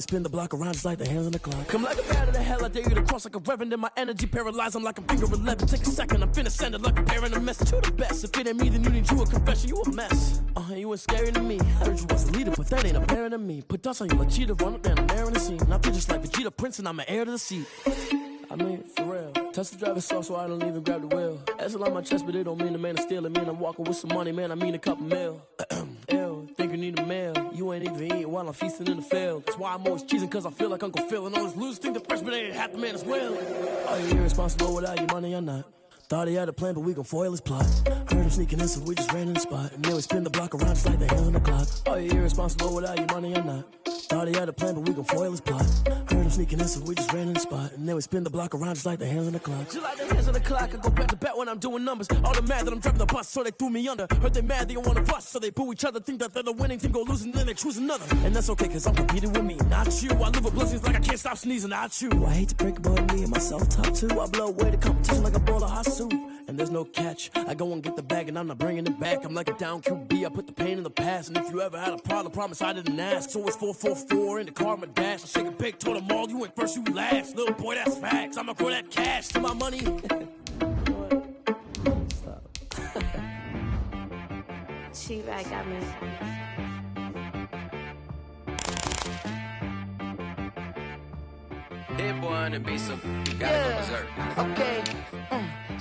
Spin the block around just like the hands on the clock. Come like a bat to the hell, I dare you to cross like a reverend. In my energy paralyzed, I'm like a finger 11. Take a second, I'm finna send it like a parent a message. You the best, if it ain't me, then you need you a confession. You a mess, you ain't scary to me. Heard you was a leader, but that ain't apparent to me. Put dust on you like cheetah, run up down the air in the scene. I feel just like Vegeta Prince and I'm an heir to the seat. I mean, for real. Touch the driver's soft so I don't even grab the wheel. That's on my chest, but it don't mean the man is stealing. Mean I'm walking with some money, man, I mean a couple mil. Ew, think you need a meal. You ain't even eating while I'm feasting in the field. That's why I'm always cheesing, cause I feel like Uncle Phil. And all this losers think the freshman ain't half the man as well. Are you irresponsible without your money or not? Thought he had a plan, but we gon' foil his plot. Heard him sneaking in, so we just ran in the spot. And then we spin the block around just like the hands on the clock. Are you irresponsible without your money or not? Thought he had a plan, but we gon' foil his plot. Heard him sneaking in, so we just ran in the spot. And then we spin the block around just like the hands on the clock. Just like the hands on the clock, I go back to back when I'm doing numbers. All the mad that I'm driving the bus, so they threw me under. Heard they mad, they don't wanna bust, so they boo each other. Think that they're the winning team, go losing, then they choose another. And that's okay, cause I'm competing with me, not you. I live with blessings like I can't stop sneezing, not you. I hate to break it, but me and myself top two. I blow away the competition like a bowl of hot soup. And there's no catch, I go and get the bag and I'm not bringing it back. I'm like a down QB, I put the pain in the past. And if you ever had a problem, promise I didn't ask. So it's 444 in the car, my dash. I shake a big, told them all, you went first, you last. Little boy, that's facts, I'ma grow that cash to my money. Stop. T-Rag got me. Hit boy on the beat, so you gotta go berserk. Okay.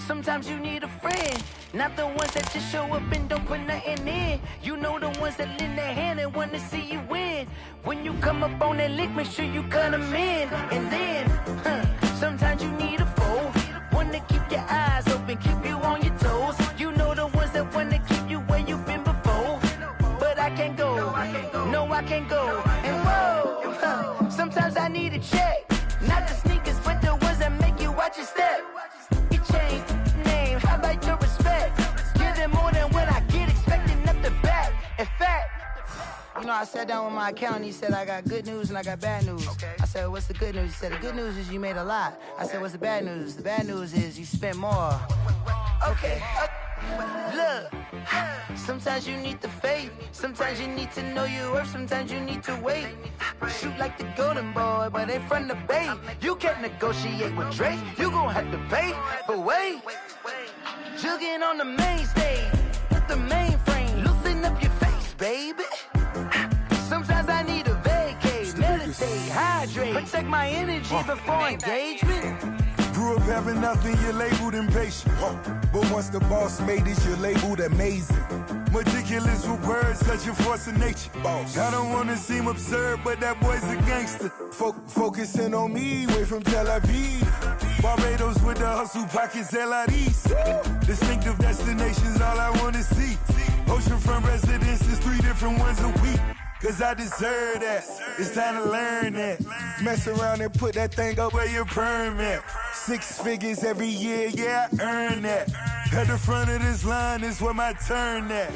Sometimes you need a friend, not the ones that just show up and don't put nothing in. You know the ones that lend their hand and want to see you win. When you come up on that lick, make sure you cut them in. And then, sometimes you need a foe, one to keep your eyes open, keep you on your toes. You know the ones that want to keep you where you've been before. But I can't go, no I can't go. And whoa, sometimes I need a check, not the sneakers, but the ones that make you watch your step. Change name, how about your respect? Give them more than what I get, expecting up the back. In fact, you know, I sat down with my accountant, he said I got good news and I got bad news. Okay. I said, what's the good news? He said, the good news is you made a lot. I said, what's the bad news? The bad news is you spent more. Okay. Look, sometimes you need the faith, sometimes you need to know your worth, sometimes you need to wait. Shoot like the golden boy, but ain't from the bay. You can't negotiate with Drake, you gon' have to pay. But wait, jugging on the main stage, with the mainframe, loosen up your face, baby. Sometimes I need a vacate, meditate, hydrate, protect my energy before engagement. Grew up having nothing, you're labeled impatient. But once the boss made it, you're labeled amazing. Meticulous with words, such a force of nature. Boss. I don't wanna seem absurd, but that boy's a gangster. Focusing on me, way from Tel Aviv. Barbados with the hustle pockets, LIDs. Distinctive destinations, all I wanna see. Oceanfront residences, 3 different ones a week. Cause I deserve that, it's time to learn that. Mess around and put that thing up where your permit. 6 figures every year, yeah, I earn that. At the front of this line is where my turn at.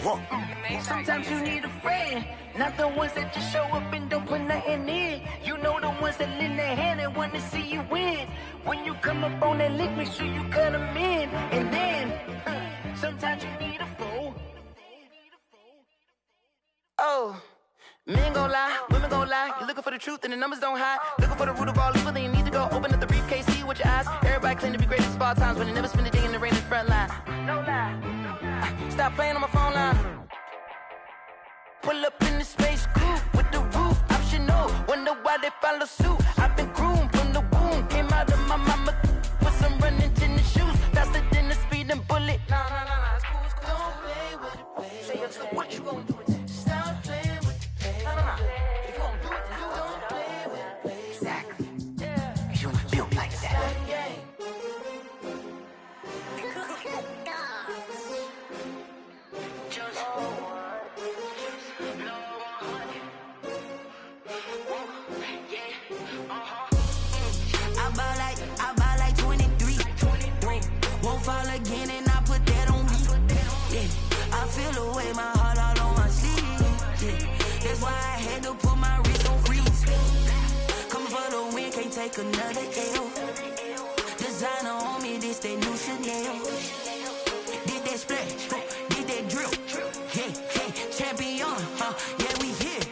Sometimes you need a friend, not the ones that just show up and don't put nothing in. You know the ones that lend their hand and want to see you win. When you come up on that lick, make sure you cut them in. And then, sometimes you need a foe. Oh. Men gon' lie, women gon' lie. You're looking for the truth and the numbers don't hide. Looking for the root of all evil, then you need to go open up the briefcase, see with your eyes. Everybody claim to be greatest of all times, but they never spend a day in the rain in the front line. No lie. Stop playing on my phone line. Pull up in the space coupe with the roof optional. Wonder why they follow suit. I've been groomed from the womb. Came out of my mama with some running tennis shoes. Faster than the speeding bullet. Nah, it's cool, it's cool. Don't play with it, baby. Say, what you gonna do with it? Stop playing with it. If you gon' do it, then don't play with it, baby. Exactly. Cause you ain't built like that. I buy like 23. Won't fall again and I put that on me. Yeah, I feel the way, my heart all on my sleeve. Yeah. That's why I had to put my wrist on freeze. Come for the win, can't take another L. Designer on me, this that new Chanel. Did that splash, did that drill. Hey, champion, yeah, we here.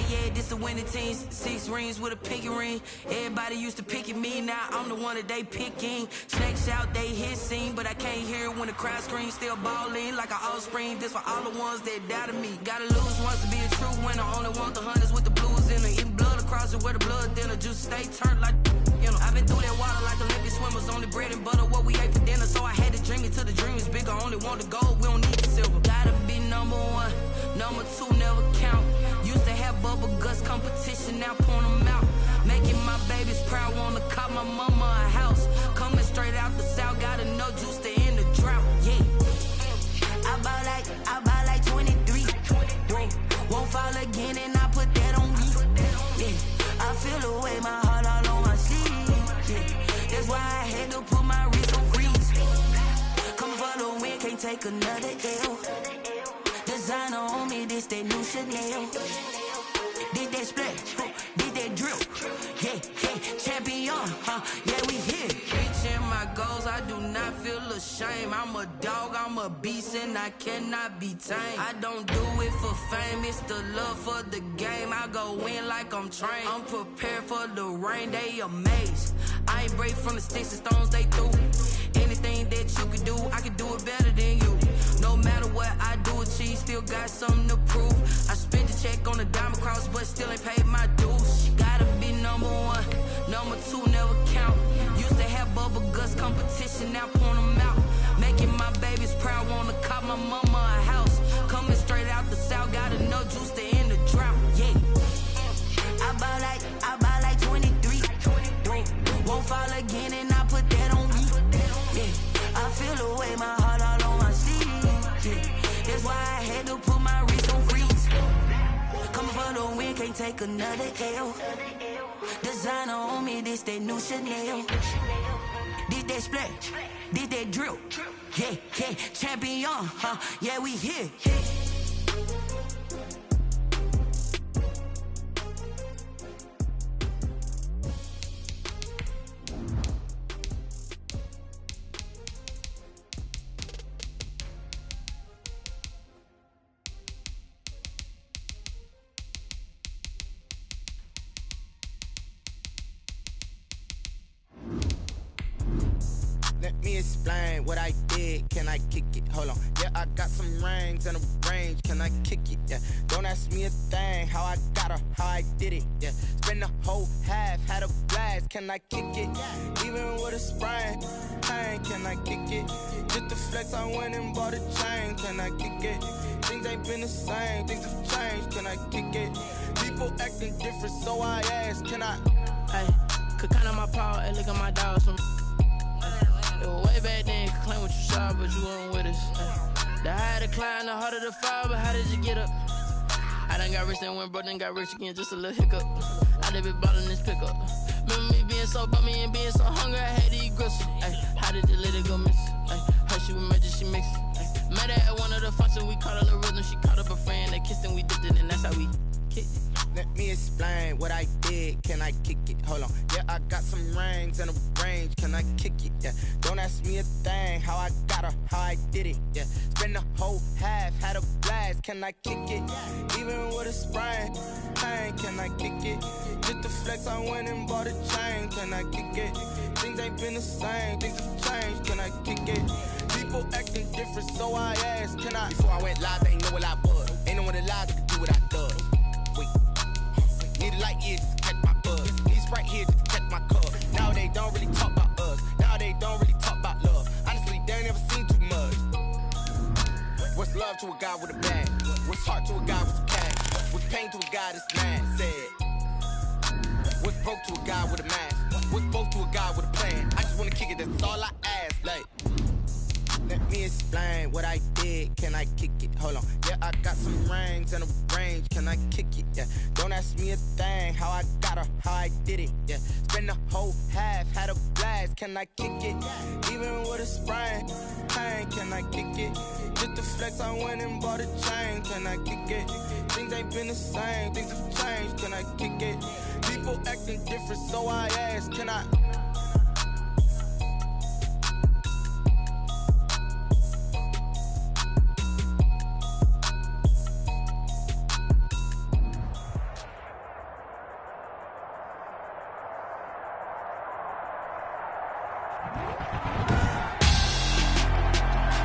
Yeah, this the winning 18s, 6 rings with a pinky ring. Everybody used to pick at me, now I'm the one that they picking. Snakes out, they hissing, but I can't hear when the crowd screams. Still balling like an offspring. This for all the ones that doubted me. Gotta lose once to be a true winner. Only want the hunters with the blues in it. Eating blood across it where the blood dinner. Juice stay turned like, you know. I've been through that water like Olympic swimmers. Only bread and butter, what we ate for dinner. So I had to dream it till the dream is bigger. Only want the gold, we don't need the silver. Gotta be number one, number two never count. Used to have bubble guts competition, now point them out. Making my babies proud, wanna cop my mama a house. Coming straight out the south, gotta know juice to end the drought. Yeah. I buy like 23. Whoa. Won't fall again and I put that on me. Yeah. I feel the way my heart all on my sleeve. Yeah. That's why I had to put my wrist on freeze. Coming for the win, can't take another L. Designer on me, this that new Chanel. Did that splash, did that drill. Yeah, champion, yeah, we here. Reaching my goals, I do not feel ashamed. I'm a dog, I'm a beast, and I cannot be tamed. I don't do it for fame, it's the love for the game. I go in like I'm trained. I'm prepared for the rain, they amazed. I ain't break from the sticks and stones they threw. Anything that you could do, I could do it better than you. No matter what I do achieve, still got something to prove. I spent the check on the diamond cross, but still ain't paid my dues. Gotta be number one, number two never count. Used to have bubble guts competition, now point them out. Making my babies proud, wanna cop my mama a house. Coming straight out the south, gotta know juice to end the drought. Yeah. I buy like 23. Won't fall again and I put that on me. Yeah. I feel the way my heart all on my sleeve. Yeah. That's why I had to put my wrist on freeze. Coming for the win, can't take another L. Designer on me, this that new Chanel. Did that splash, did that drill. Yeah, champion, yeah, we here. Let me explain what I did. Can I kick it? Hold on. Yeah, I got some rings and a range. Can I kick it? Yeah. Don't ask me a thing. How I got her, how I did it. Yeah. Spend the whole half, had a blast. Can I kick it? Even with a sprain, pain. Can I kick it? Just to flex, I went and bought a chain. Can I kick it? Things ain't been the same. Things have changed. Can I kick it? People acting different, so I ask. Can I? Hey, could count on my power and look at my dogs from. It was way back then, could claim what you saw, but you weren't with us. The higher the climb, the harder the fall, but how did you get up? I done got rich and went broke, then got rich again, just a little hiccup. I done been ballin' this pickup. Remember me being so bummy and being so hungry, I had to eat gristle. How did you let it go miss? Her she was magic, she mixed it. Met her at one of the functions, we caught a little rhythm, she caught up a friend, they kissed and we dipped it, and that's how we kicked it. Let me explain what I did. Can I kick it? Hold on. Yeah, I got some rings and a range. Can I kick it? Yeah. Don't ask me a thing. How I got her, how I did it. Yeah. Spend the whole half, had a blast. Can I kick it? Even with a sprain, pain. Can I kick it? Just to flex, I went and bought a chain. Can I kick it? Things ain't been the same. Things have changed. Can I kick it? People acting different, so I asked. Can I? Before I went live, they ain't know what I was. Ain't no one alive that could do what I does. Wait. Needed light years just to catch my buzz. Need Sprite here just to catch my cup. Now they don't really talk about us. Now they don't really talk about love. Honestly, they ain't never seen too much. What's love to a guy with a bag? What's heart to a guy with some cash? What's pain to a guy that's mad? Said. What's broke to a guy with a mask? What's broke to a guy with a plan? I just wanna kick it, that's all I ask. Like, let me explain what I did. Can I kick it? Hold on. Yeah, I got some rings and a range. Can I kick it? Yeah. Don't ask me a thing. How I got her, how I did it. Yeah. Spend the whole half, had a blast. Can I kick it? Even with a sprain, pain. Can I kick it? Just to flex, I went and bought a chain. Can I kick it? Things ain't been the same. Things have changed. Can I kick it? People acting different, so I ask. Can I?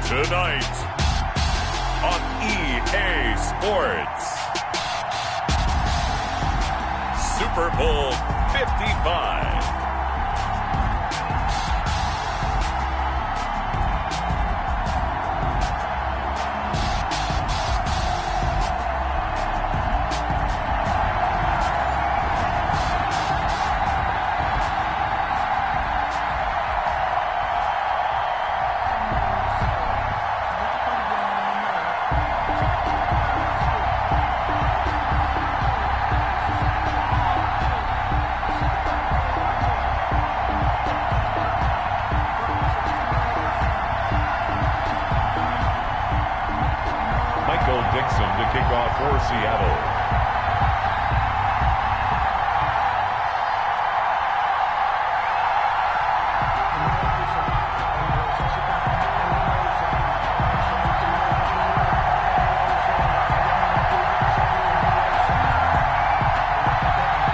Tonight on EA Sports, Super Bowl 55. To kick off for Seattle.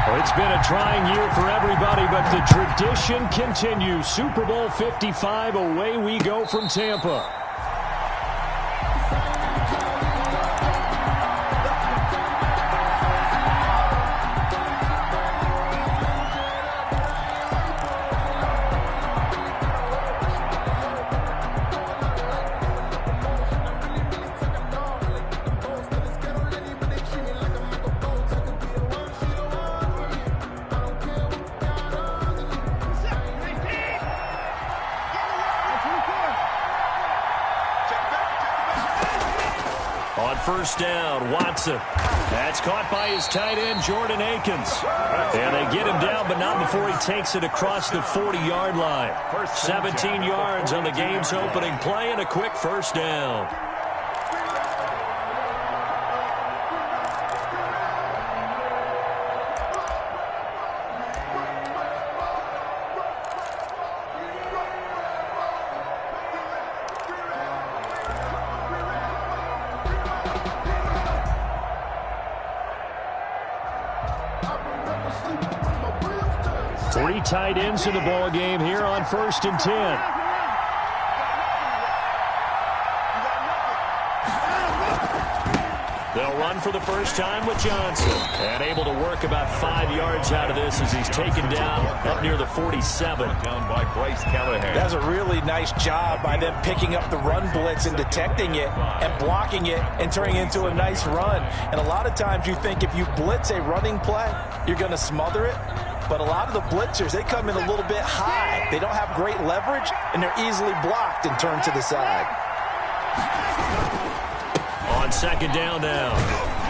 Well, it's been a trying year for everybody, but the tradition continues. Super Bowl 55, away we go from Tampa. On first down, Watson. That's caught by his tight end, Jordan Akins. And they get him down, but not before he takes it across the 40-yard line. 17 yards on the game's opening play and a quick first down. Three tight ends in the ball game here on 1st and 10. They'll run for the first time with Johnson. And able to work about 5 yards out of this as he's taken down up near the 47. Down by Bryce Callahan. That's a really nice job by them picking up the run blitz and detecting it and blocking it and turning it into a nice run. And a lot of times you think if you blitz a running play, you're going to smother it. But a lot of the blitzers, they come in a little bit high. They don't have great leverage, and they're easily blocked and turned to the side. On second down now,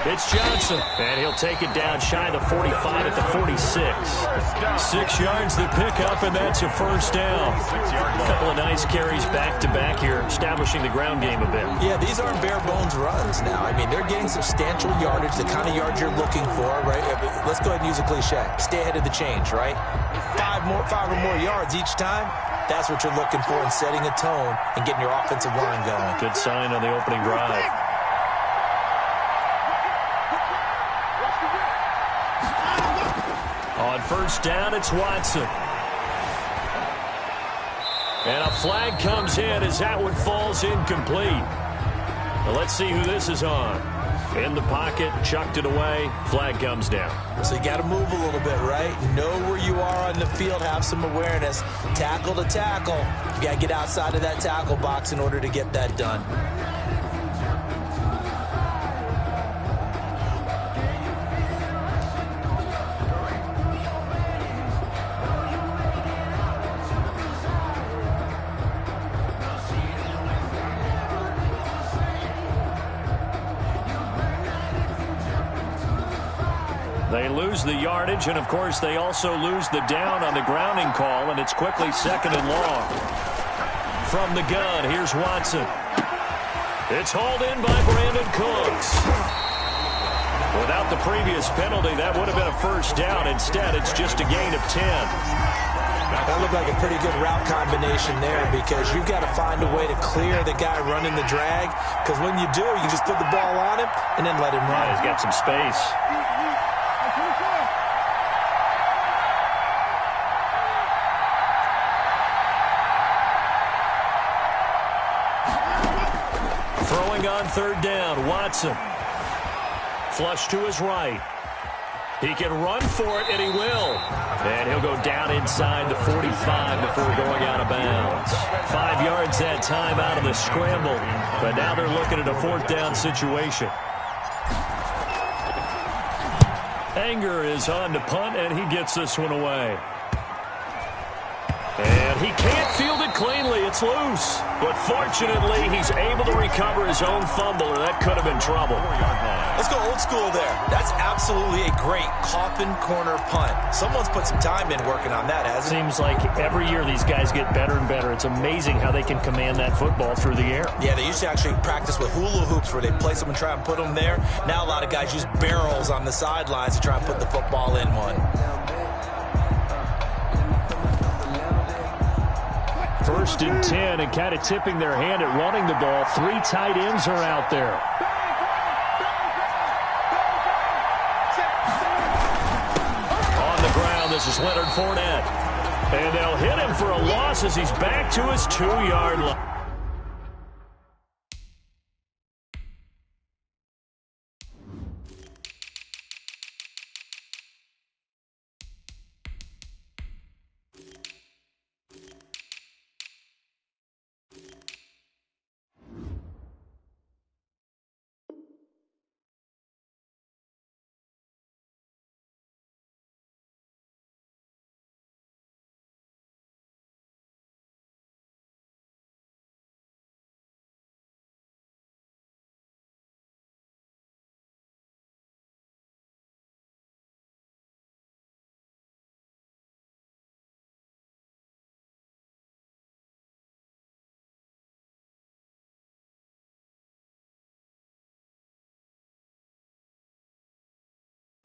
it's Johnson, and he'll take it down shy of the 45 at the 46. 6 yards the pickup, and that's a first down. A couple of nice carries back-to-back here, establishing the ground game a bit. Yeah, these aren't bare-bones runs now. I mean, they're getting substantial yardage, the kind of yards you're looking for, right? Let's go ahead and use a cliche. Stay ahead of the change, right? Five or more yards each time. That's what you're looking for in setting a tone and getting your offensive line going. Good sign on the opening drive. On first down, it's Watson. And a flag comes in as that one falls incomplete. Now let's see who this is on. In the pocket, chucked it away, flag comes down. So you got to move a little bit, right? Know where you are on the field, have some awareness. Tackle to tackle. You got to get outside of that tackle box in order to get that done. They lose the yardage, and of course they also lose the down on the grounding call, and it's quickly second and long. From the gun, here's Watson. It's hauled in by Brandon Cooks. Without the previous penalty, that would have been a first down. Instead, it's just a gain of 10. That looked like a pretty good route combination there because you've got to find a way to clear the guy running the drag, because when you do, you can just put the ball on him and then let him run. Yeah, he's got some space. Throwing on third down, Watson. Flush to his right. He can run for it, and he will. And he'll go down inside the 45 before going out of bounds. 5 yards that time out of the scramble. But now they're looking at a fourth down situation. Anger is on to punt, and he gets this one away. And he can't field it cleanly. It's loose. But fortunately, he's able to recover his own fumble, and that could have been trouble. Let's go old school there. That's absolutely a great coffin corner punt. Someone's put some time in working on that, hasn't it? Seems like every year these guys get better and better. It's amazing how they can command that football through the air. Yeah, they used to actually practice with hula hoops where they place them and try and put them there. Now a lot of guys use barrels on the sidelines to try and put the football in one. First and 10, and kind of tipping their hand at running the ball. 3 tight ends are out there. On the ground, this is Leonard Fournette. And they'll hit him for a loss as he's back to his 2-yard line.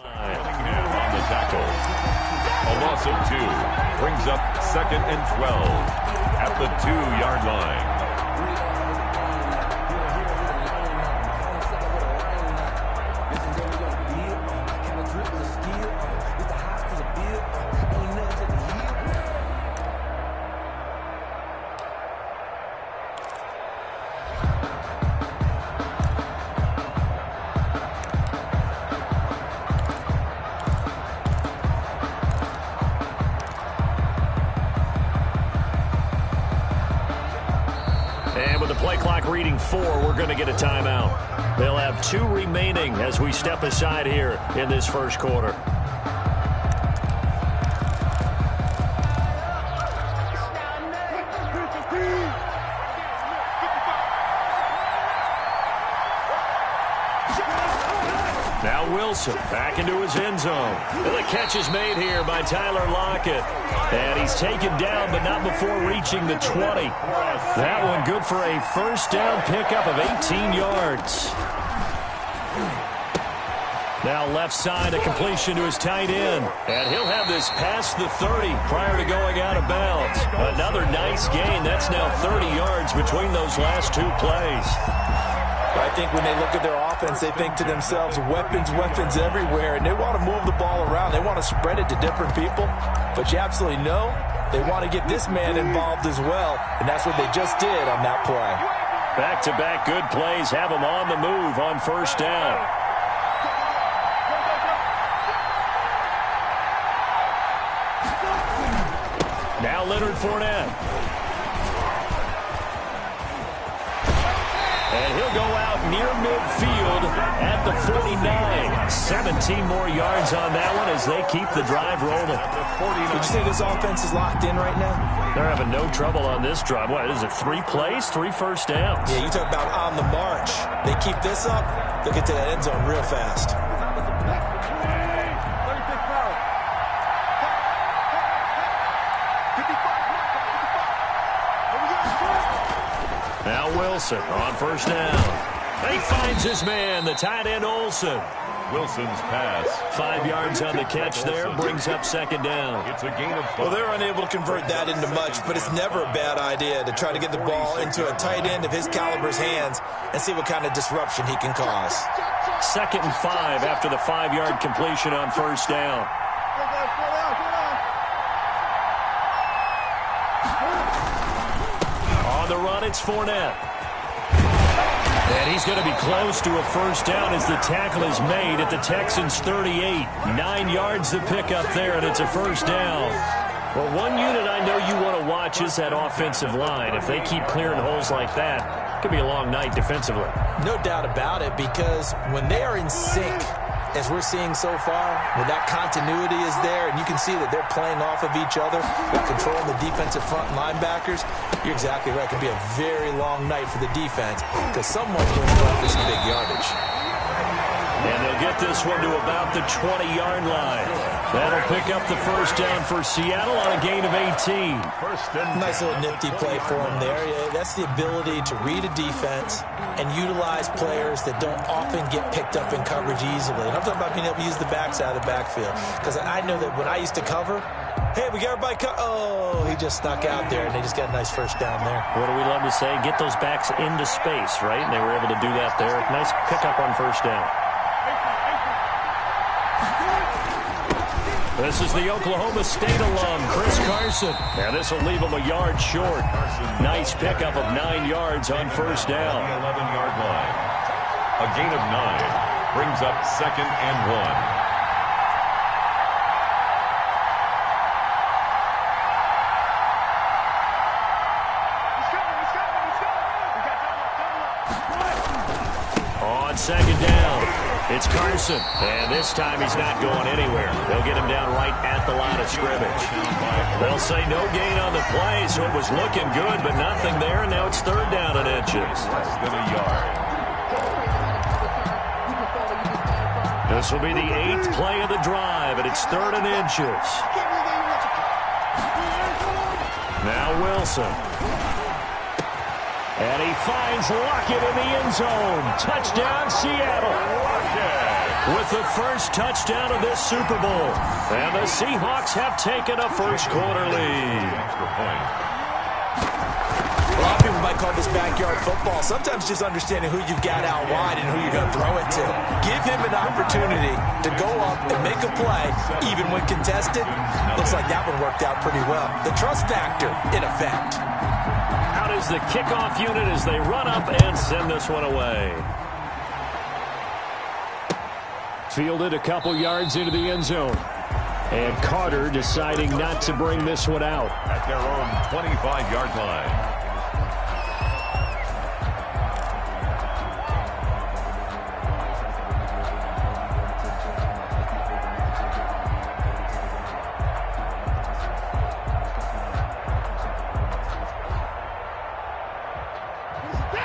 On the tackle. A loss of 2 brings up 2nd and 12 at the 2-yard line. Reading 4, we're going to get a timeout. They'll have 2 remaining as we step aside here in this first quarter. Now Wilson back into his end zone. And the catch is made here by Tyler Lockett. And he's taken down, but not before reaching the 20. That one good for a first down pickup of 18 yards. Now left side, a completion to his tight end. And he'll have this past the 30 prior to going out of bounds. Another nice gain. That's now 30 yards between those last 2 plays. I think when they look at their offense, they think to themselves, weapons, weapons everywhere, and they want to move the ball around. They want to spread it to different people, but you absolutely know they want to get this man involved as well, and that's what they just did on that play. Back-to-back good plays have them on the move on first down. Now Leonard Fournette. And he'll go out near midfield at the 49. 17 more yards on that one as they keep the drive rolling. Would you say this offense is locked in right now? They're having no trouble on this drive. What is it, 3 plays, 3 first downs? Yeah, you talk about on the march. They keep this up, they'll get to that end zone real fast. Now Wilson on first down. He finds his man, the tight end Olsen. Wilson's pass. 5 yards on the catch there, brings up second down. It's a gain of 5. Well, they're unable to convert that into much, but it's never a bad idea to try to get the ball into a tight end of his caliber's hands and see what kind of disruption he can cause. 2nd and 5 after the 5-yard completion on first down. On the run, it's Fournette. And he's going to be close to a first down as the tackle is made at the Texans' 38. 9 yards to pick up there, and it's a first down. Well, one unit I know you want to watch is that offensive line. If they keep clearing holes like that, it could be a long night defensively. No doubt about it, because when they are in sync, as we're seeing so far, when that continuity is there, and you can see that they're playing off of each other, they're controlling the defensive front linebackers, you're exactly right. It can be a very long night for the defense because someone's going to go after some big yardage. And they'll get this one to about the 20-yard line. That'll pick up the first down for Seattle on a gain of 18. Nice little nifty play for him there. That's the ability to read a defense and utilize players that don't often get picked up in coverage easily. And I'm talking about being able to use the backside of the backfield. Because I know that when I used to cover, hey, we got everybody oh, he just snuck out there, and they just got a nice first down there. What do we love to say? Get those backs into space, right? And they were able to do that there. Nice pickup on first down. This is the Oklahoma State alum, Chris Carson. And this will leave him a yard short. Nice pickup of 9 yards on first down. 11-yard line. A gain of 9 brings up 2nd and 1. On second down, it's Carson. And this time he's not going anywhere. They'll get him down right at the line of scrimmage. They'll say no gain on the play, so it was looking good, but nothing there, and now it's 3rd down and inches. Less than a yard. This will be the 8th play of the drive, and it's 3rd and inches. Now Wilson. And he finds Lockett in the end zone. Touchdown, Seattle. With the first touchdown of this Super Bowl. And the Seahawks have taken a first-quarter lead. A lot of people might call this backyard football. Sometimes just understanding who you've got out wide and who you're going to throw it to. Give him an opportunity to go up and make a play, even when contested. Looks like that one worked out pretty well. The trust factor, in effect. Out is the kickoff unit as they run up and send this one away. Fielded a couple yards into the end zone. And Carter deciding not to bring this one out. At their own 25-yard line.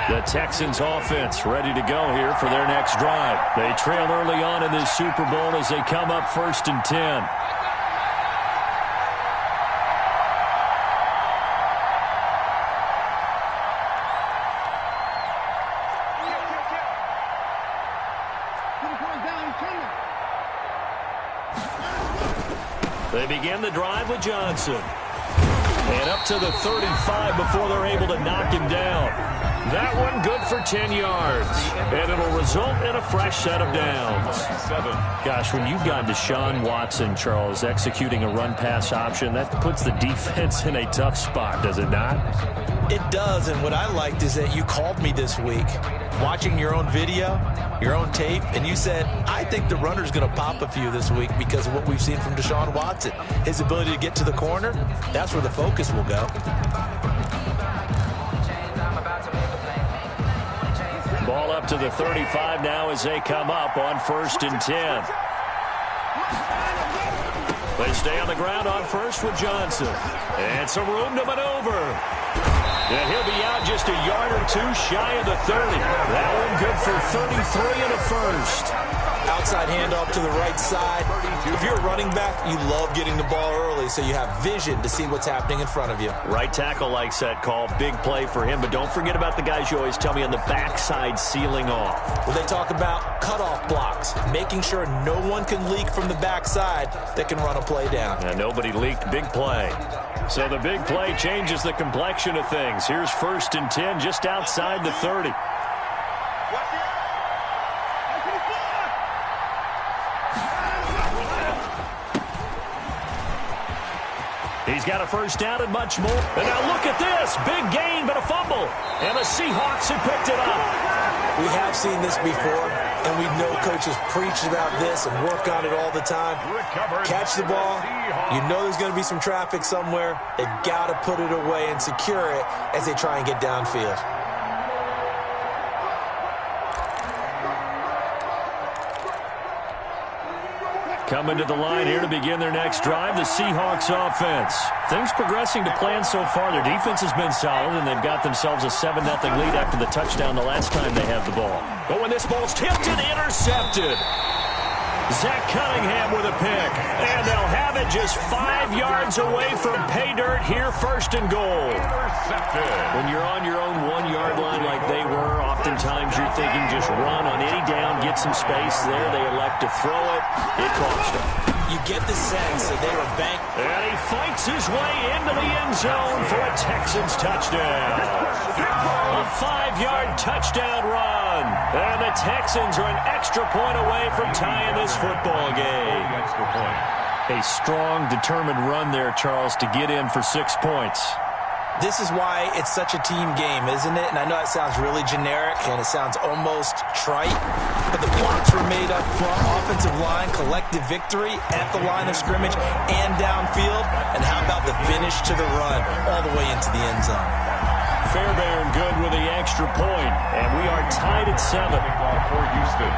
The Texans offense ready to go here for their next drive. They trail early on in this Super Bowl as they come up 1st and 10. They begin the drive with Johnson. And up to the 35 before they're able to knock him down. That one good for 10 yards. And it'll result in a fresh set of downs. Gosh, when you've got Deshaun Watson, Charles, executing a run-pass option, that puts the defense in a tough spot, does it not? It does, and what I liked is that you called me this week, watching your own video, your own tape, and you said, I think the runner's going to pop a few this week because of what we've seen from Deshaun Watson. His ability to get to the corner, that's where the focus will go. Ball up to the 35 now as they come up on 1st and 10. They stay on the ground on first with Johnson. And some room to maneuver. And he'll be out just a yard or two shy of the 30. That one good for 33 and a first. Outside handoff to the right side. If you're a running back, you love getting the ball early so you have vision to see what's happening in front of you. Right tackle likes that call. Big play for him, but don't forget about the guys you always tell me on the backside sealing off. Well, they talk about cutoff blocks, making sure no one can leak from the backside that can run a play down. And nobody leaked. Big play. So the big play changes the complexion of things. Here's 1st and 10 just outside the 30. He's got a first down and much more. And now look at this. Big gain, but a fumble. And the Seahawks have picked it up. We have seen this before, and we know coaches preach about this and work on it all the time. Catch the ball. You know there's going to be some traffic somewhere. They've got to put it away and secure it as they try and get downfield. Coming to the line here to begin their next drive, the Seahawks offense. Things progressing to plan so far. Their defense has been solid, and they've got themselves a 7-0 lead after the touchdown the last time they had the ball. But when this ball's tipped and intercepted, Zach Cunningham with a pick. And they'll have it just 5 yards away from pay dirt here, first and goal. When you're on your own 1-yard line like they were, oftentimes you're thinking just run on any down, get some space there. They elect to throw it. It cost them. You get the sense that they were banked. And he fights his way into the end zone for a Texans touchdown. A 5-yard touchdown run. And the Texans are an extra point away from tying this football game. A strong, determined run there, Charles, to get in for 6 points. This is why it's such a team game, isn't it? And I know it sounds really generic and it sounds almost trite, but the blocks were made up front, offensive line, collective victory at the line of scrimmage and downfield. And how about the finish to the run all the way into the end zone? Fairbairn good with the extra point, and we are tied at 7. For Houston.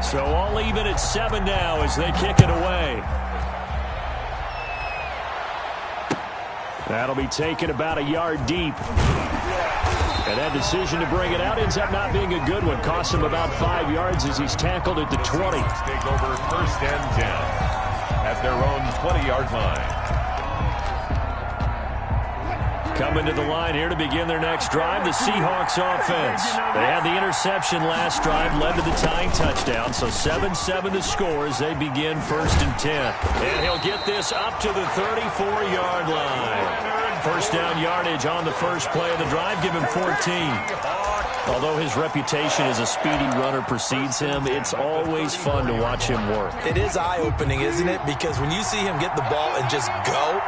So all even at 7 now as they kick it away. That'll be taken about a yard deep. And that decision to bring it out ends up not being a good one. Costs him about 5 yards as he's tackled at the 20. Take over first and 10 at their own 20-yard line. Coming to the line here to begin their next drive, the Seahawks offense. They had the interception last drive, led to the tying touchdown, so 7-7 the score as they begin first and 10. And he'll get this up to the 34-yard line. First down yardage on the first play of the drive, give him 14. Although his reputation as a speedy runner precedes him, it's always fun to watch him work. It is eye-opening, isn't it? Because when you see him get the ball and just go,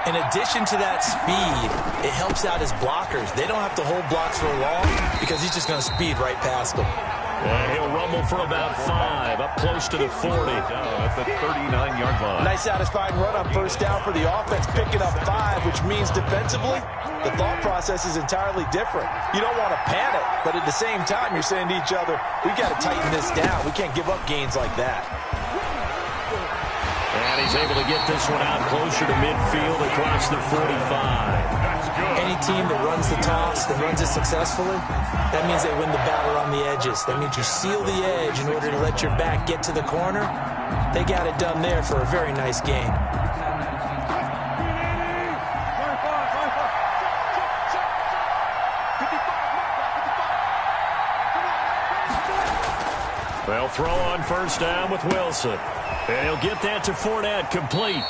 in addition to that speed, it helps out his blockers. They don't have to hold blocks for long because he's just going to speed right past them. And he'll rumble for about 5, up close to the 40. At the 39-yard line. Nice satisfying run on first down for the offense, picking up 5, which means defensively, the thought process is entirely different. You don't want to panic, but at the same time, you're saying to each other, we've got to tighten this down. We can't give up gains like that. And he's able to get this one out closer to midfield across the 45. Any team that runs the toss, that runs it successfully, that means they win the battle on the edges. That means you seal the edge in order to let your back get to the corner. They got it done there for a very nice game. They'll throw on first down with Wilson. And he'll get that to Fournette, complete.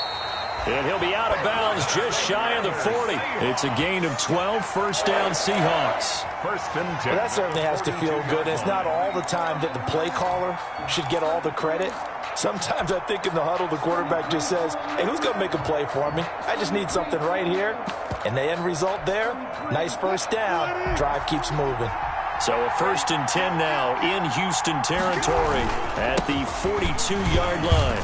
And he'll be out of bounds just shy of the 40. It's a gain of 12, first down Seahawks. First and 10. Well, that certainly has to feel good. It's not all the time that the play caller should get all the credit. Sometimes I think in the huddle, the quarterback just says, hey, who's going to make a play for me? I just need something right here. And the end result there, nice first down. Drive keeps moving. So a first and 10 now in Houston territory at the 42-yard line.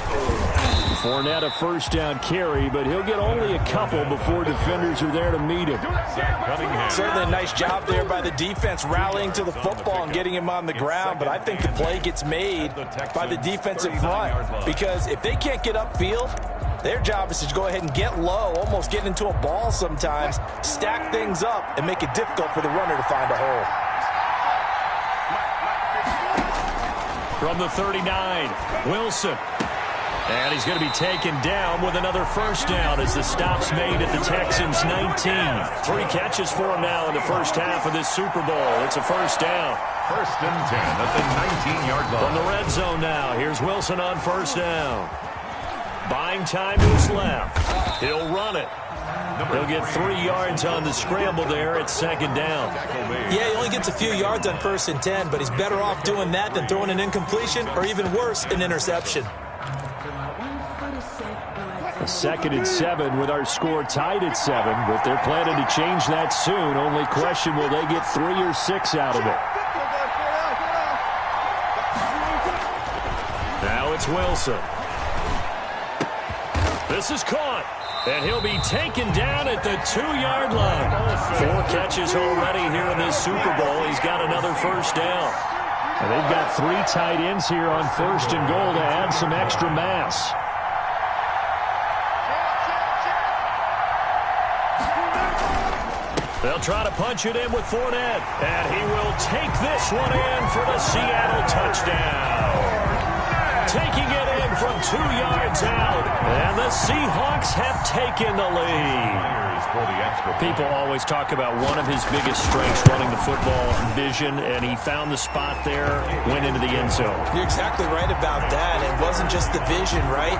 Fournette a first down carry, but he'll get only a couple before defenders are there to meet him. Certainly a nice job there by the defense rallying to the football and getting him on the ground, but I think the play gets made by the defensive front because if they can't get upfield, their job is to go ahead and get low, almost get into a ball sometimes, stack things up, and make it difficult for the runner to find a hole. From the 39, Wilson. And he's going to be taken down with another first down as the stop's made at the Texans' 19. 3 catches for him now in the first half of this Super Bowl. It's a first down. First and 10 at the 19-yard line. From the red zone now, here's Wilson on first down. Buying time to his left. He'll run it. He'll get 3 yards on the scramble there at second down. Yeah, he only gets a few yards on first and 10, but he's better off doing that than throwing an incompletion or even worse, an interception. A 2nd and 7 with our score tied at 7, but they're planning to change that soon. Only question, will they get 3 or 6 out of it? Now it's Wilson. This is caught, and he'll be taken down at the 2-yard line. 4 catches already here in this Super Bowl. He's got another first down. And they've got 3 tight ends here on 1st and goal to add some extra mass. They'll try to punch it in with Fournette, and he will take this one in for the Seattle touchdown. Taking it in from 2 yards out, and the Seahawks have taken the lead. People always talk about one of his biggest strengths, running the football, vision, and he found the spot there, went into the end zone. You're exactly right about that. It wasn't just the vision, right?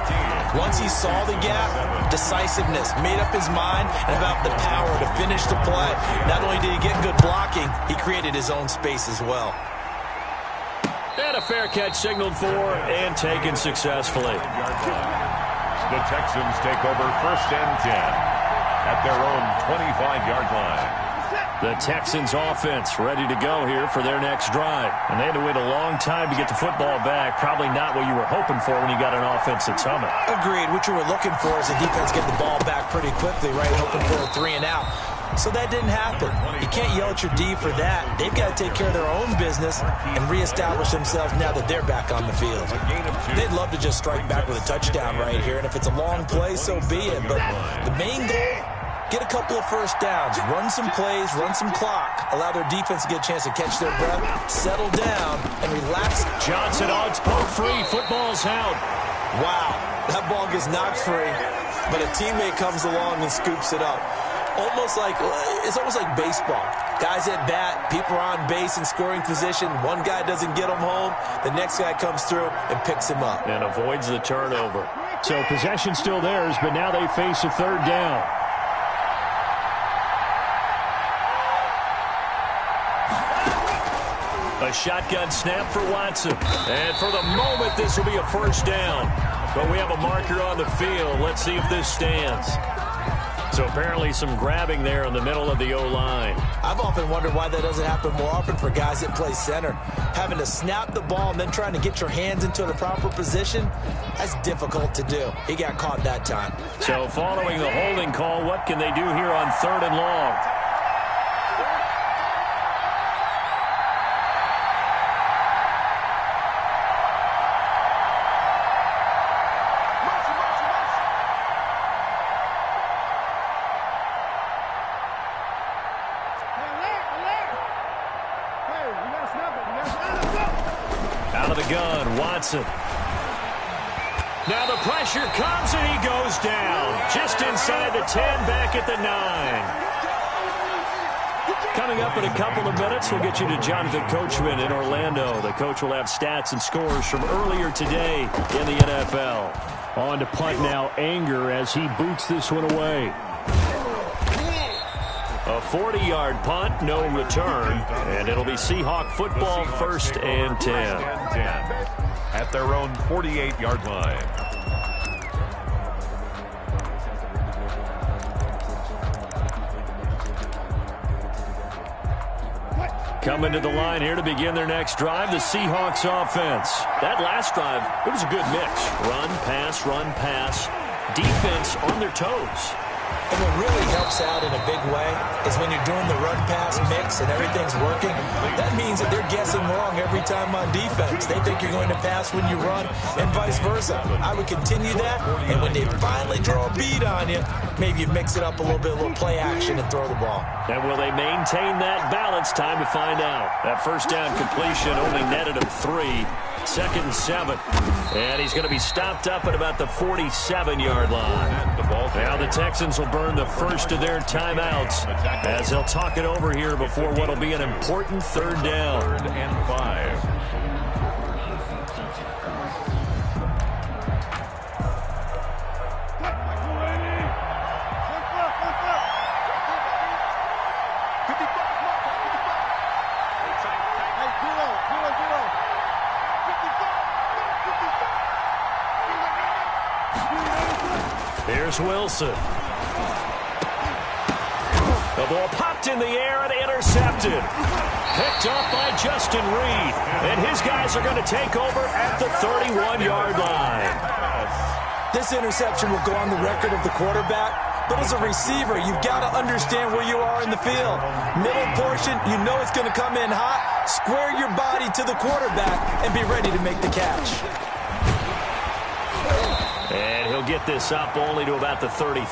Once he saw the gap, decisiveness, made up his mind, and about the power to finish the play. Not only did he get good blocking, he created his own space as well. And a fair catch signaled for and taken successfully. The Texans take over 1st and 10 at their own 25-yard line. The Texans offense ready to go here for their next drive. And they had to wait a long time to get the football back. Probably not what you were hoping for when you got an offense that's humming. Agreed. What you were looking for is the defense get the ball back pretty quickly, right? Hoping for a 3 and out. So that didn't happen. You can't yell at your D for that. They've got to take care of their own business and reestablish themselves now that they're back on the field. They'd love to just strike back with a touchdown right here, and if it's a long play, so be it. But the main goal, get a couple of first downs, run some plays, run some clock, allow their defense to get a chance to catch their breath, settle down, and relax. Johnson odds poke free. Football's out. Wow, that ball gets knocked free, but a teammate comes along and scoops it up. It's almost like baseball. Guys at bat, people are on base in scoring position. One guy doesn't get him home. The next guy comes through and picks him up. And avoids the turnover. So possession still theirs, but now they face a 3rd down. A shotgun snap for Watson. And for the moment, this will be a first down. But we have a marker on the field. Let's see if this stands. So apparently some grabbing there in the middle of the O-line. I've often wondered why that doesn't happen more often for guys that play center. Having to snap the ball and then trying to get your hands into the proper position, that's difficult to do. He got caught that time. So following the holding call, what can they do here on 3rd and long? Out of the gun, Watson. Now the pressure comes and he goes down. Just inside the 10, back at the 9. Coming up in a couple of minutes, we'll get you to Jonathan Coachman in Orlando. The coach will have stats and scores from earlier today in the NFL. On to punt now, Anger as he boots this one away. A 40-yard punt, no return, and it'll be Seahawk football 1st and 10. At their own 48-yard line. Coming to the line here to begin their next drive, the Seahawks offense. That last drive, it was a good mix. Run, pass, defense on their toes. And what really helps out in a big way is when you're doing the run-pass mix and everything's working, that means that they're guessing wrong every time on defense. They think you're going to pass when you run and vice versa. I would continue that, and when they finally draw a bead on you, maybe you mix it up a little bit, a little play action and throw the ball. And will they maintain that balance? Time to find out. That first down completion only netted him 3. 2nd and 7. And he's going to be stopped up at about the 47-yard line. Now the Texans will burn the first of their timeouts as they'll talk it over here before what will be an important 3rd down. 3rd and 5. Here's Wilson. The ball popped in the air and intercepted. Picked up by Justin Reed. And his guys are going to take over at the 31-yard line. This interception will go on the record of the quarterback. But as a receiver, you've got to understand where you are in the field. Middle portion, you know it's going to come in hot. Square your body to the quarterback and be ready to make the catch. And he'll get this up only to about the 33.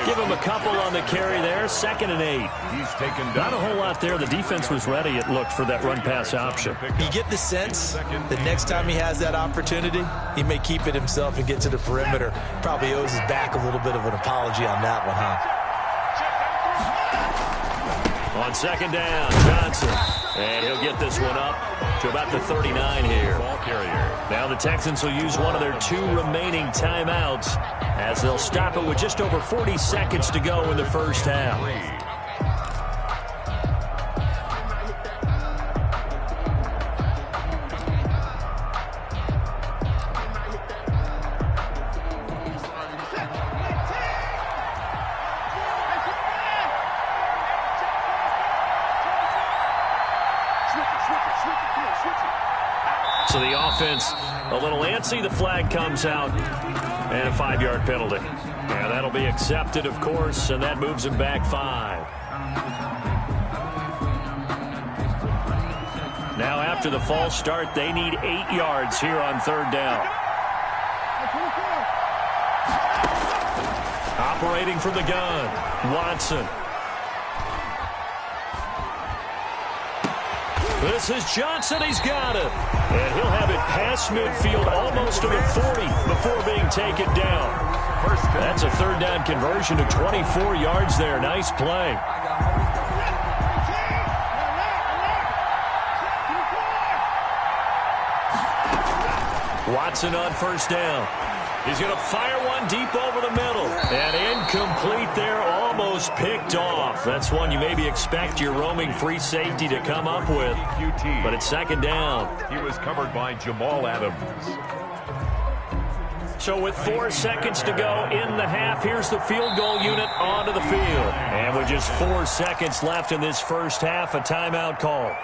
Give him a couple on the carry there. 2nd and 8. He's taken down. Not a whole lot there. The defense was ready, it looked, for that run-pass option. You get the sense that next time he has that opportunity, he may keep it himself and get to the perimeter. Probably owes his back a little bit of an apology on that one, huh? On 2nd down, Johnson. And he'll get this one up to about the 39 here. Ball carrier. Now the Texans will use one of their 2 remaining timeouts as they'll stop it with just over 40 seconds to go in the first half. So the offense a little antsy. The flag comes out and a 5-yard penalty. Yeah, that'll be accepted, of course, and that moves him back 5. Now after the false start, they need 8 yards here on 3rd down. Operating from the gun, Watson. This is Johnson. He's got it. And he'll have it past midfield almost to the 40 before being taken down. That's a 3rd down conversion to 24 yards there. Nice play. Watson on 1st down. He's going to fire one deep over the middle. And incomplete there, almost picked off. That's one you maybe expect your roaming free safety to come up with. But it's 2nd down. He was covered by Jamal Adams. So with 4 seconds to go in the half, here's the field goal unit onto the field. And with just 4 seconds left in this first half, a timeout call.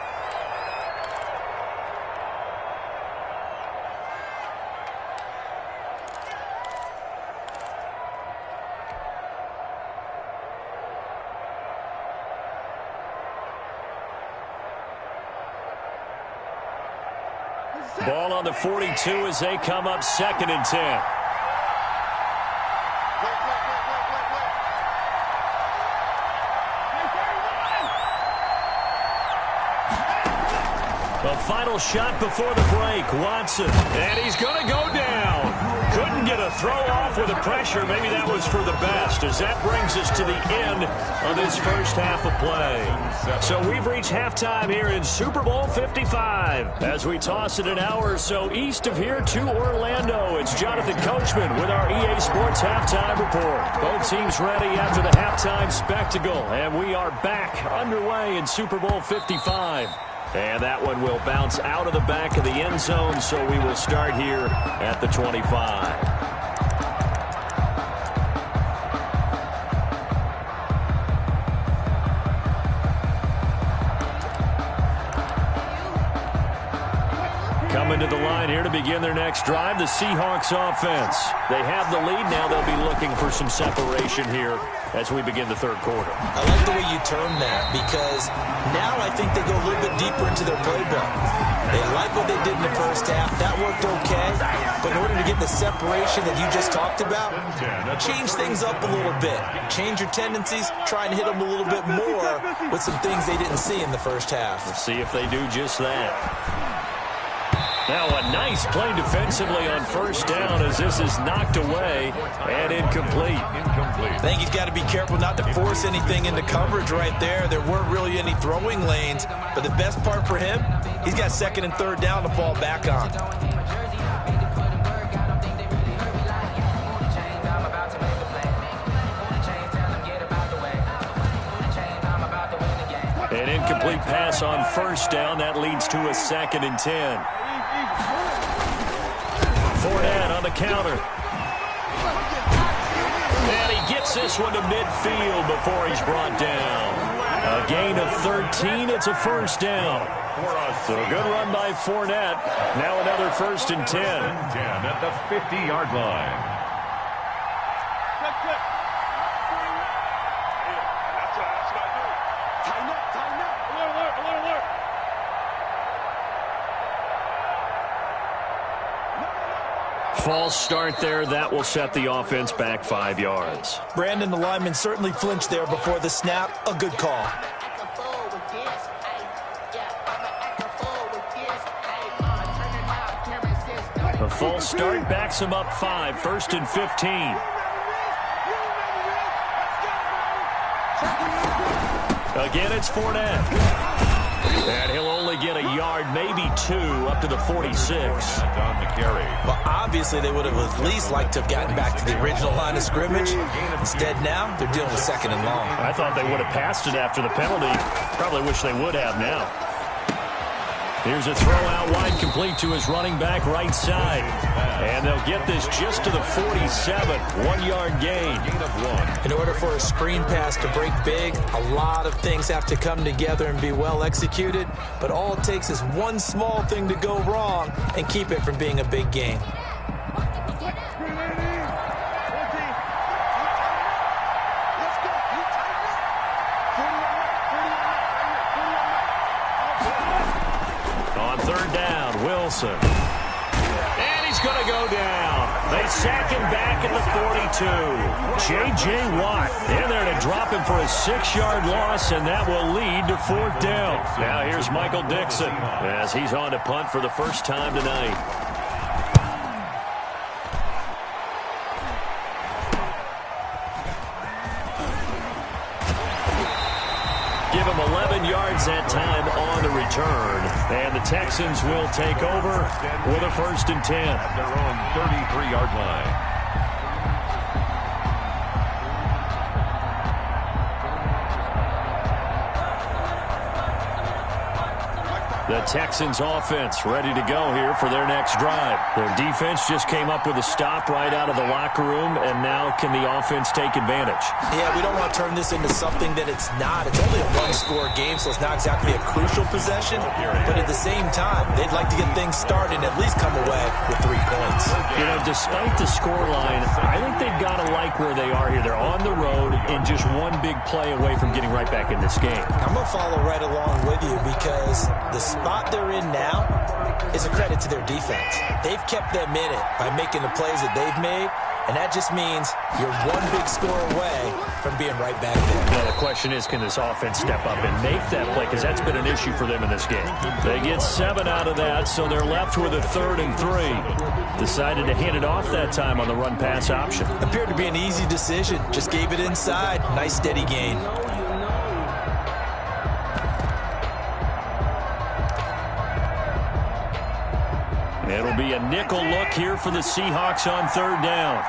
Ball on the 42 as they come up 2nd and 10. The final shot before the break, Watson. And he's going to go down. Couldn't get a throw off with the pressure. Maybe that was for the best, as that brings us to the end of this first half of play. So we've reached halftime here in Super Bowl 55. As we toss it an hour or so east of here to Orlando, it's Jonathan Coachman with our EA Sports Halftime Report. Both teams ready after the halftime spectacle, and we are back underway in Super Bowl 55. And that one will bounce out of the back of the end zone, so we will start here at the 25. Coming to the line here to begin their next drive, the Seahawks offense. They have the lead. Now they'll be looking for some separation here as we begin the 3rd quarter. I like the way you term that, because now I think they go a little bit deeper into their playbook. They like what they did in the first half. That worked okay. But in order to get the separation that you just talked about, change things up a little bit. Change your tendencies. Try and hit them a little bit more with some things they didn't see in the first half. Let's see if they do just that. Now a nice play defensively on 1st down as this is knocked away and incomplete. I think he's got to be careful not to force anything into coverage right there. There weren't really any throwing lanes, but the best part for him, he's got 2nd and 3rd down to fall back on. An incomplete pass on 1st down. That leads to a 2nd and 10. Fournette on the counter. Gets this one to midfield before he's brought down. A gain of 13. It's a first down. So a good run by Fournette. Now another 1st and 10. At the 50-yard line. False start there. That will set the offense back 5 yards. Brandon, the lineman certainly flinched there before the snap. A good call. A false start backs him up 5. 1st and 15. Again, it's Fournette. And he'll only get a yard, maybe 2, up to the 46. On the carry. Well, obviously, they would have at least liked to have gotten back to the original line of scrimmage. Instead, now, they're dealing with 2nd and long. I thought they would have passed it after the penalty. Probably wish they would have now. Here's a throw out wide, complete to his running back right side. And they'll get this just to the 47. 1-yard gain. In order for a screen pass to break big, a lot of things have to come together and be well executed. But all it takes is one small thing to go wrong and keep it from being a big gain. On 3rd down, Wilson. And he's going to go down. They sack him back at the 42. J.J. Watt in there to drop him for a 6-yard loss, and that will lead to 4th down. Now here's Michael Dixon as he's on to punt for the first time tonight. Give him 11 yards that time on the return. And the Texans will take over with a 1st and 10. At their own 33-yard line. The Texans offense ready to go here for their next drive. Their defense just came up with a stop right out of the locker room, and now can the offense take advantage? Yeah, we don't want to turn this into something that it's not. It's only a one-score game, so it's not exactly a crucial possession. But at the same time, they'd like to get things started and at least come away with 3 points. You know, despite the scoreline, I think they've got to like where they are here. They're on the road and just one big play away from getting right back in this game. I'm going to follow right along with you because the spot they're in now is a credit to their defense. They've kept them in it by making the plays that they've made, and that just means you're one big score away from being right back there. Now the question is, can this offense step up and make that play? Because that's been an issue for them in this game. They get 7 out of that, so they're left with a 3rd and 3. Decided to hand it off that time on the run-pass option. Appeared to be an easy decision. Just gave it inside. Nice steady gain. It'll be a nickel look here for the Seahawks on 3rd down.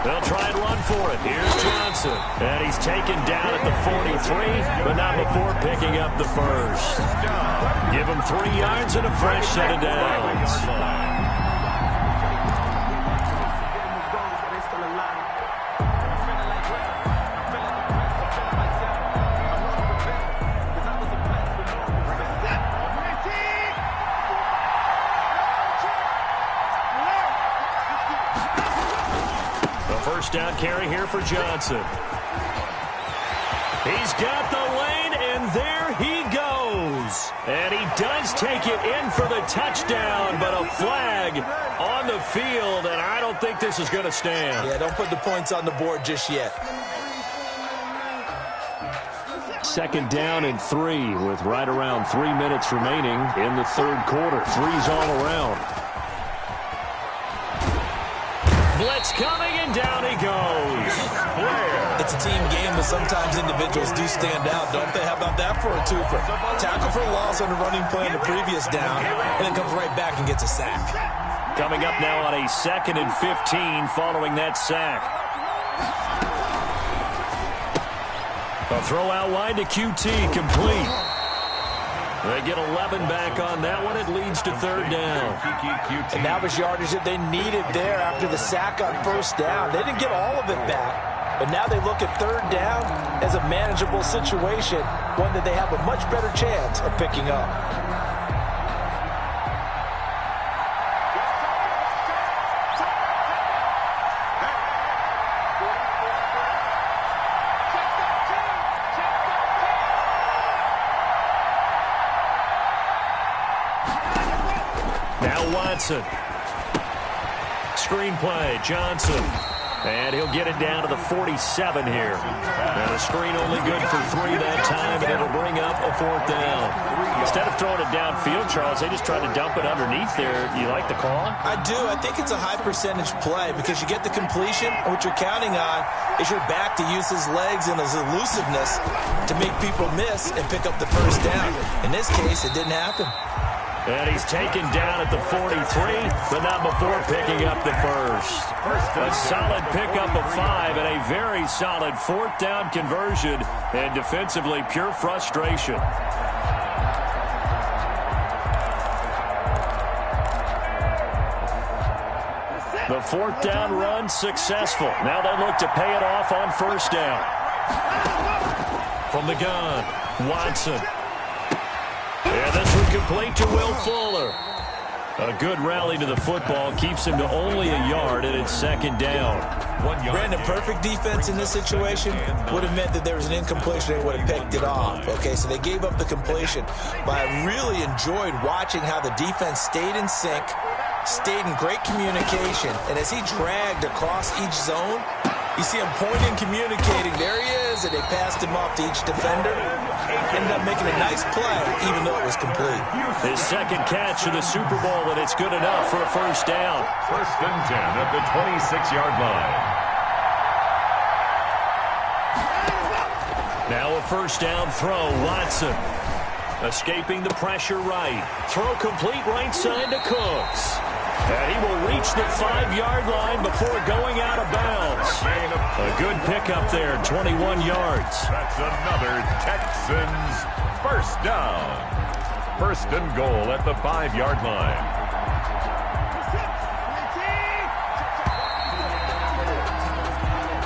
They'll try and run for it. Here's Johnson. And he's taken down at the 43, but not before picking up the 1st. Give him 3 yards and a fresh set of downs. First down carry here for Johnson. He's got the lane, and there he goes. And he does take it in for the touchdown, but a flag on the field, and I don't think this is going to stand. Yeah, don't put the points on the board just yet. 2nd down and 3 with right around 3 minutes remaining in the 3rd quarter. 3's all around. Blitz coming, and down he goes. It's a team game, but sometimes individuals do stand out, don't they? How about that for a twofer? Tackle for loss on the running play in the previous down, and then comes right back and gets a sack. Coming up now on a 2nd and 15 following that sack. A throw out wide to QT, complete. They get 11 back on that one. It leads to third down. And that was yardage that they needed there after the sack on first down. They didn't get all of it back, but now they look at third down as a manageable situation, one that they have a much better chance of picking up. Watson. Screenplay, Johnson. And he'll get it down to the 47 here. And a screen only good for 3 that time, and it'll bring up a fourth down. Instead of throwing it downfield, Charles, they just tried to dump it underneath there. You like the call? I do. I think it's a high-percentage play because you get the completion, and what you're counting on is your back to use his legs and his elusiveness to make people miss and pick up the first down. In this case, it didn't happen. And he's taken down at the 43, but not before picking up the first. A solid pickup of 5 and a very solid fourth down conversion, and defensively pure frustration. The fourth down run successful. Now they look to pay it off on first down. From the gun, Watson. And this one complete to Will Fuller. A good rally to the football keeps him to only a yard, and it's second down. Brandon, perfect defense in this situation would have meant that there was an incompletion. They would have picked it off. Okay, so they gave up the completion. But I really enjoyed watching how the defense stayed in sync, stayed in great communication, and as he dragged across each zone, you see him pointing, communicating. There he is, and they passed him off to each defender. Ended up making a nice play, even though it was complete. His second catch of the Super Bowl, and it's good enough for a first down. First and 10 at the 26-yard line. Now a first down throw, Watson. Escaping the pressure right. Throw complete right side to Cooks. And he will reach the 5-yard line before going out of bounds. A good pickup there, 21 yards. That's another Texans first down. First and goal at the 5-yard line.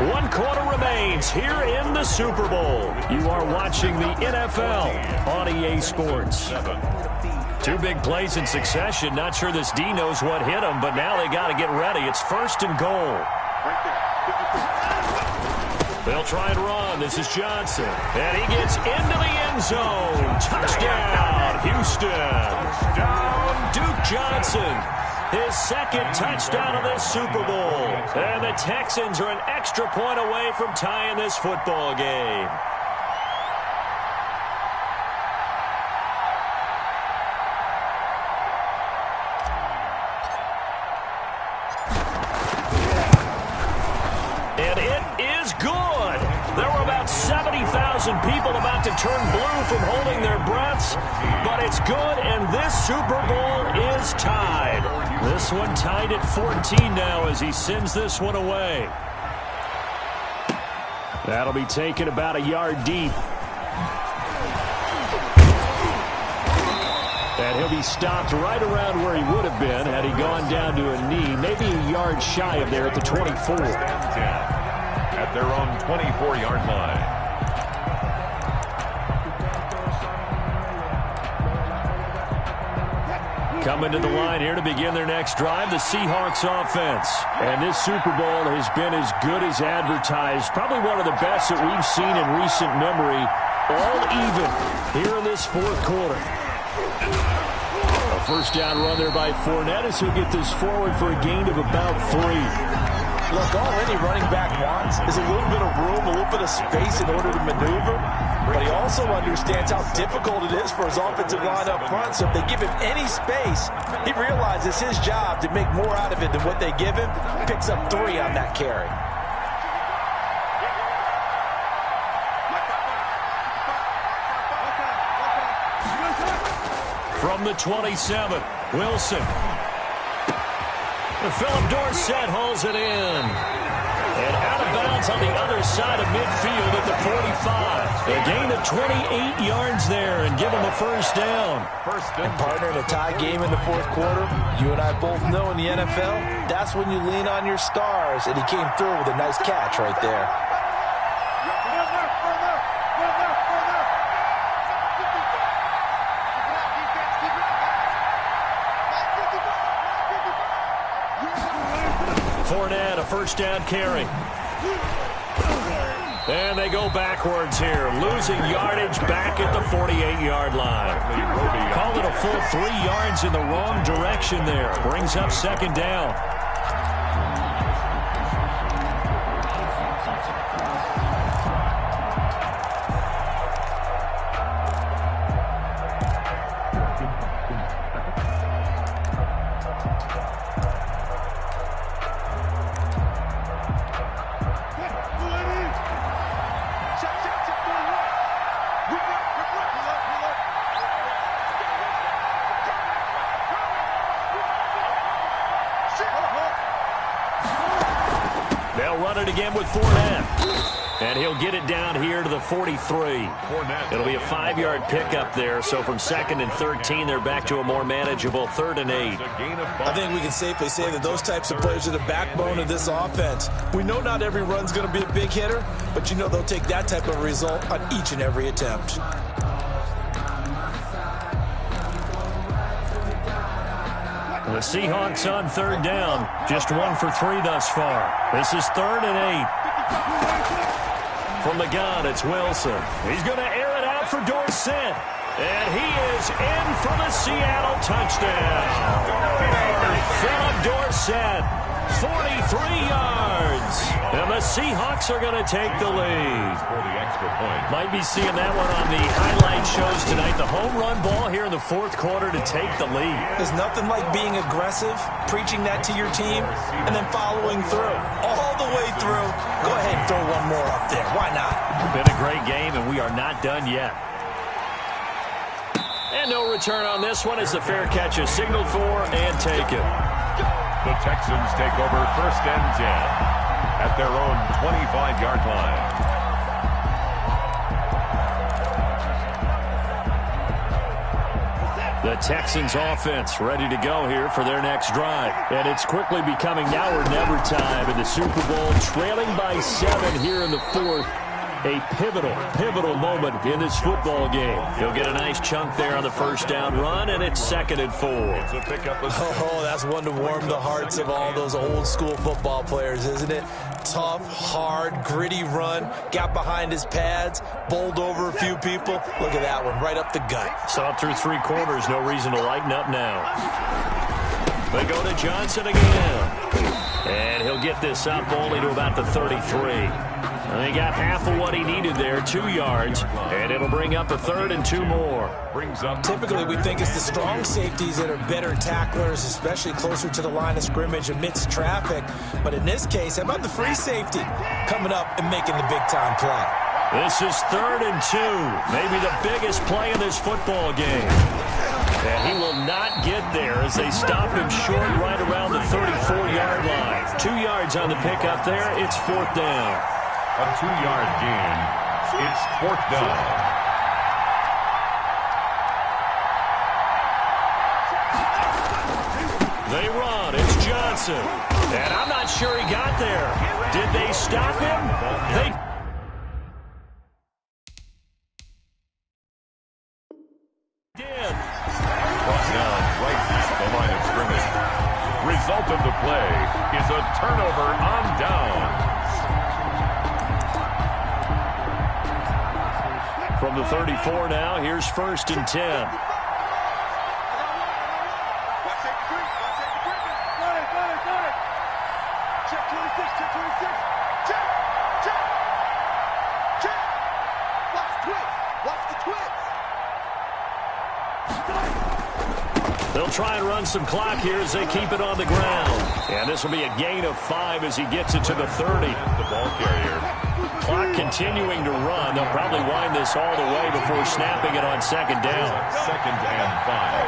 One quarter remains here in the Super Bowl. You are watching the NFL on EA Sports. 2 big plays in succession. Not sure this D knows what hit him, but now they got to get ready. It's first and goal. They'll try and run. This is Johnson. And he gets into the end zone. Touchdown, Houston. Down, Duke Johnson. His second touchdown of this Super Bowl. And the Texans are an extra point away from tying this football game. And it is good. There were about 70,000 people about to turn blue from holding their breaths, but it's good, and this Super Bowl is tied. This one tied at 14 now as he sends this one away. That'll be taken about a yard deep. And he'll be stopped right around where he would have been had he gone down to a knee, maybe a yard shy of there at the 24. At their own 24-yard line. Coming to the line here to begin their next drive, the Seahawks offense. And this Super Bowl has been as good as advertised. Probably one of the best that we've seen in recent memory. All even here in this fourth quarter. A first down run there by Fournette as he'll get this forward for a gain of about 3. Look, all any running back wants is a little bit of room, a little bit of space in order to maneuver. But he also understands how difficult it is for his offensive line up front. So if they give him any space, he realizes his job to make more out of it than what they give him. Picks up 3 on that carry. From the 27, Wilson. Philip Dorsett hauls it in. And out of bounds on the other side of midfield at the 45. A gain of 28 yards there and give them a first down. And partner, in a tie game in the fourth quarter, you and I both know in the NFL, that's when you lean on your stars. And he came through with a nice catch right there. Fournette, a first down carry. And they go backwards here, losing yardage back at the 48-yard line. Call it a full 3 yards in the wrong direction there. Brings up second down. They'll run it again with Fournette. And he'll get it down here to the 43. It'll be a 5-yard pickup there. So from 2nd and 13, they're back to a more manageable 3rd and 8. I think we can safely say that those types of players are the backbone of this offense. We know not every run's going to be a big hitter, but you know they'll take that type of result on each and every attempt. The Seahawks on 3rd down. Just 1 for 3 thus far. This is 3rd and 8. From the gun, it's Wilson. He's going to air it out for Dorsett. And he is in for the Seattle touchdown. Philip Dorsett, 43 yards. And the Seahawks are going to take the lead. Might be seeing that one on the highlight shows tonight. The home run ball here in the 4th quarter to take the lead. There's nothing like being aggressive, preaching that to your team, and then following through. All the way through. Go ahead and throw one more up there. Why not? Been a great game, and we are not done yet. And no return on this one as the fair catch is signaled for and taken. The Texans take over 1st and 10 at their own 25-yard line. The Texans offense ready to go here for their next drive. And it's quickly becoming now or never time in the Super Bowl, trailing by 7 here in the 4th. A pivotal moment in this football game. He'll get a nice chunk there on the first down run, and it's 2nd and 4. Oh, that's one to warm the hearts of all those old school football players, isn't it? Tough, hard, gritty run, got behind his pads, bowled over a few people. Look at that one, right up the gut. Saw it through 3 quarters, no reason to lighten up now. They go to Johnson again. And he'll get this up only to about the 33. And they got half of what he needed there, 2 yards, and it'll bring up a 3rd and 2 more. Typically, we think it's the strong safeties that are better tacklers, especially closer to the line of scrimmage amidst traffic. But in this case, how about the free safety coming up and making the big-time play? This is 3rd and 2, maybe the biggest play in this football game. And he will not get there as they stop him short right around the 34-yard line. 2 yards on the pickup there. It's 4th down. A 2-yard gain. It's 4th down. They run. It's Johnson. And I'm not sure he got there. Did they stop him? They did. Brought down right at the line of scrimmage. Result of the play is a turnover on down. From the 34 now, here's 1st and 10. They'll try and run some clock here as they keep it on the ground. And this will be a gain of 5 as he gets it to the 30. The ball carrier. Clock continuing to run. They'll probably wind this all the way before snapping it on 2nd down. 2nd and 5.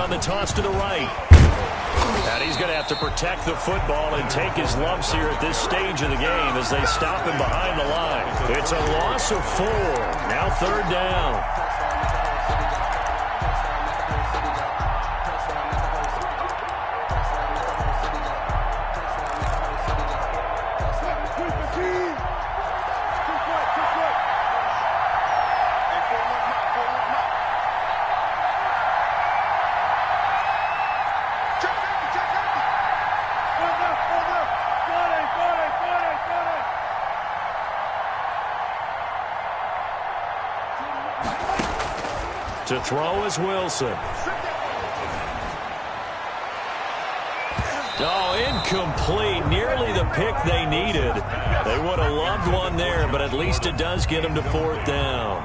on the toss to the right. And he's going to have to protect the football and take his lumps here at this stage of the game as they stop him behind the line. It's a loss of 4. Now 3rd down. To throw is Wilson. Oh, incomplete. Nearly the pick they needed. They would have loved one there, but at least it does get them to 4th down.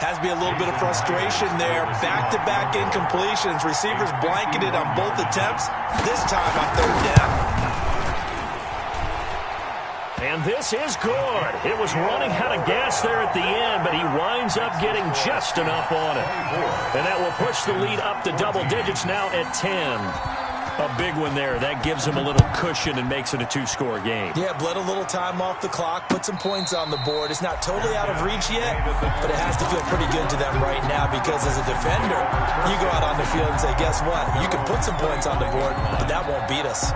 Has to be a little bit of frustration there. Back-to-back incompletions. Receivers blanketed on both attempts. This time on 3rd down. And this is good. It was running out of gas there at the end, but he winds up getting just enough on it. And that will push the lead up to double digits now at 10. A big one there. That gives him a little cushion and makes it a 2-score game. Yeah, bled a little time off the clock, put some points on the board. It's not totally out of reach yet, but it has to feel pretty good to them right now because as a defender, you go out on the field and say, guess what? You can put some points on the board, but that won't beat us.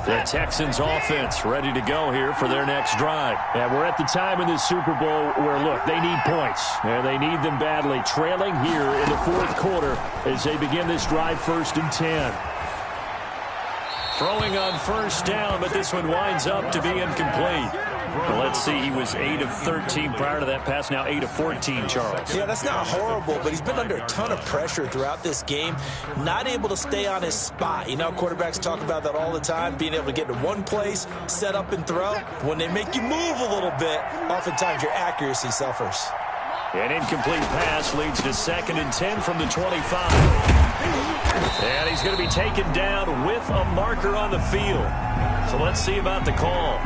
The Texans offense ready to go here for their next drive. And we're at the time in the Super Bowl where, look, they need points. And they need them badly. Trailing here in the 4th quarter as they begin this drive 1st and 10. Throwing on 1st down, but this one winds up to be incomplete. Well, let's see, he was 8 of 13 prior to that pass, now 8 of 14, Charles. Yeah, that's not horrible, but he's been under a ton of pressure throughout this game, not able to stay on his spot. You know, quarterbacks talk about that all the time, being able to get to one place, set up and throw. When they make you move a little bit, oftentimes your accuracy suffers. An incomplete pass leads to 2nd and 10 from the 25. And he's going to be taken down with a marker on the field. So let's see about the call.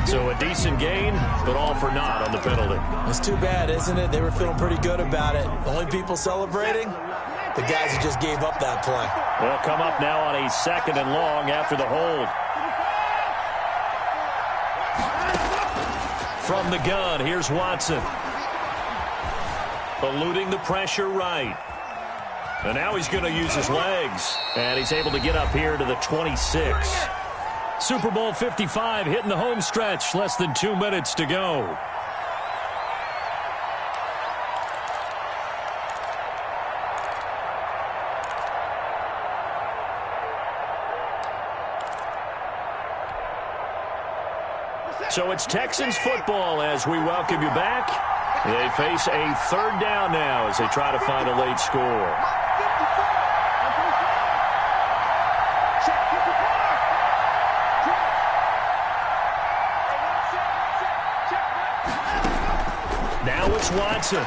So a decent gain, but all for naught on the penalty. It's too bad, isn't it? They were feeling pretty good about it. Only people celebrating, the guys who just gave up that play. They'll come up now on a 2nd and long after the hold. From the gun, here's Watson. Eluding the pressure right. And now he's going to use his legs. And he's able to get up here to the 26. Super Bowl 55 hitting the home stretch. Less than 2 minutes to go. So it's Texans football as we welcome you back. They face a 3rd down now as they try to find a late score. Now it's Watson.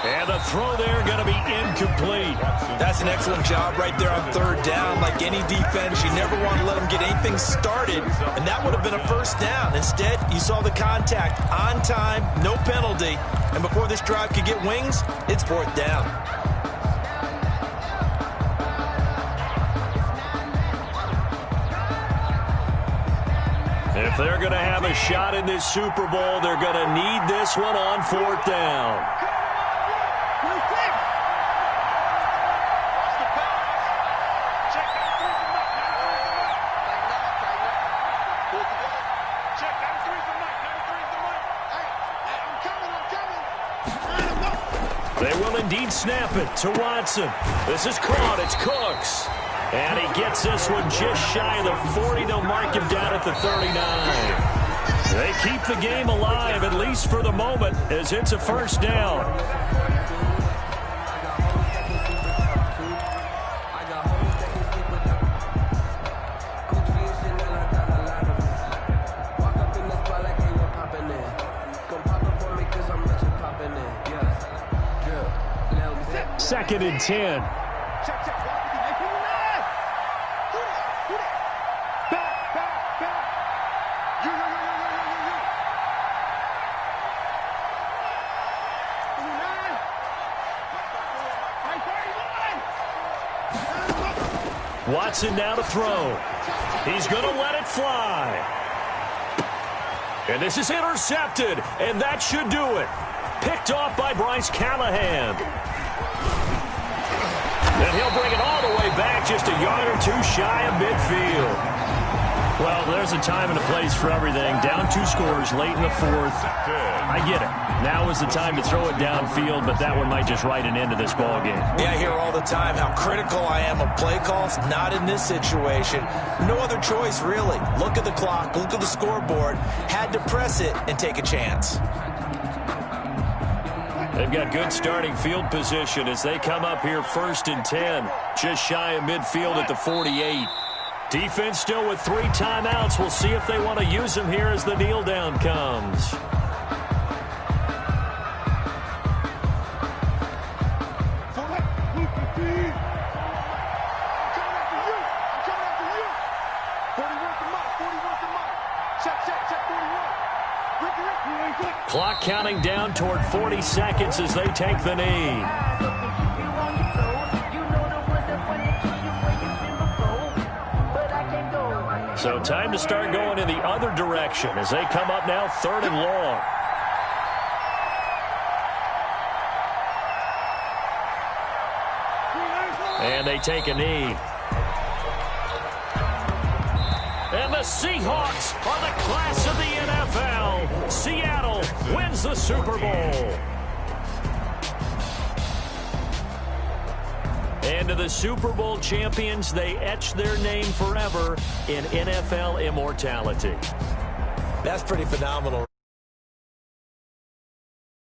And the throw there going to be incomplete. That's an excellent job right there on 3rd down. Like any defense, you never want to let them get anything started, and that would have been a 1st down. Instead, you saw the contact on time, no penalty, and before this drive could get wings, it's 4th down. If they're going to have a shot in this Super Bowl, they're going to need this one on 4th down. They will indeed snap it to Watson. This is caught. It's Cooks. And he gets this one just shy of the 40. They'll mark him down at the 39. They keep the game alive, at least for the moment, as it's a 1st down. Second and 10. Watson now to throw. He's going to let it fly. And this is intercepted, and that should do it. Picked off by Bryce Callahan. And he'll bring it all the way back, just a yard or two shy of midfield. Well, there's a time and a place for everything. Down 2 scores late in the 4th. I get it. Now is the time to throw it downfield, but that one might just write an end to this ball game. Yeah, I hear all the time how critical I am of play calls. Not in this situation. No other choice, really. Look at the clock. Look at the scoreboard. Had to press it and take a chance. They've got good starting field position as they come up here 1st and 10. Just shy of midfield at the 48. Defense still with 3 timeouts. We'll see if they want to use them here as the kneel down comes. Clock counting down toward 40 seconds as they take the knee. So time to start going in the other direction as they come up now 3rd and long. And they take a knee. And the Seahawks are the class of the NFL. Seattle wins the Super Bowl. And to the Super Bowl champions, they etch their name forever in NFL immortality. That's pretty phenomenal.